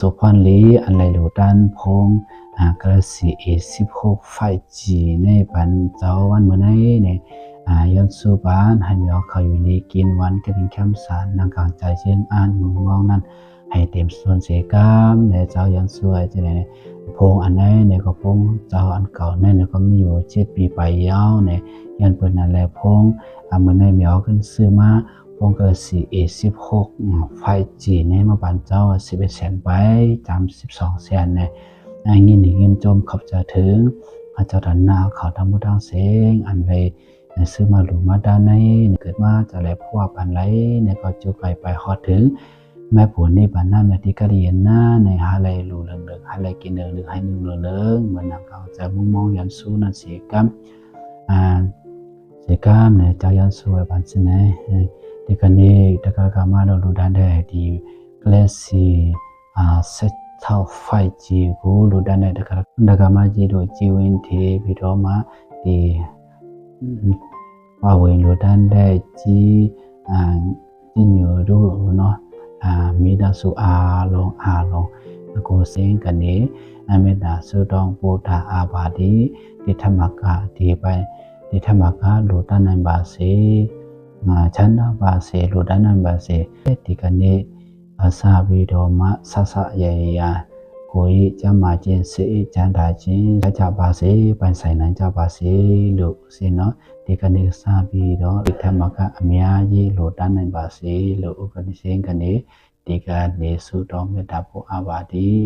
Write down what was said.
สุพรลีอันไหลหลูดันพงกระสี A16 5G ในปันเจ้าวันเมื่อไหร่เนี่ยย้อนสู่บ้านให้มีเขาอยู่ลีกินวันก็เป็นแคมสารนางกลางใจเชียงอ่านมุมมองนั้นให้เต็มส่วนเสกามในเจ้าย้อนสู่จะไหนพงอันไหนเนี่ยก็พงเจ้าอันเก่าเนี่ยก็มีอยู่7ปีไปยาวเนี่ยย้อนเปิ้นนั่นแหละพงเมื่อไหร่มีเอาขึ้นซื้อมาพงกระสี A16 5G เนี่ยมาปันเจ้า11แสนไปจำ12แสนเนี่ยเงินจมขับจะถึงเจ้าดันหน้าเขาทำบ่ดังเสียงอันใดซื้อมาหรูมาด้านในเกิดมาจะแลพวกปันไหลเนี่ยก็จุไกลไปฮอดถึงแม่ผัวนี่บันนั้นแม่ที่กะเรียนหน้าในหาไหลหรูเลิงๆหาไหลกินเลิงๆให้นึงเลิงๆเหมือนนางเขาจะมุมมองยันสู้นั่นเสียกเสียกามเนี่ยเจ้ายันสู้บันสิไหนที่กันนี้ตะกะกามาเรารู้ด้านได้ดีเกลซีเซตเท่า 5G กูรู้ด้านได้ตะกะมาจีโดจีวินทีพี่รอมาดีว่าเวรู้ด้านได้จีเหนือดูเนาะมีดาสุลงกูเสียงกันนี้เมตตาสุดองปูตาอาบาดีที่ธรรมกะที่ไปที่ธรรมกะรู้ด้านนั้นบาเสฉันบาเสรู้ด้านนั้นบาเสที่กันนี้ซาบิโดมะสะสะใหญ่ကိုကြီးကျမ်းမာခြင်းစိတ်ချမ်းသာခြင်းကြပါစေပိုင်ဆိုင်နိုင်ကြပါစေလို့စီနော်ဒီကနေ့စပြီးတော့ဒီထမကအများကြီးလို့တန်းနိုင်ပါစေလို့ဥက္ကဋ္ဌစင်းကနေဒီကနေ့ဆုတောင်းမေတ္တာပို့အပ်ပါသည်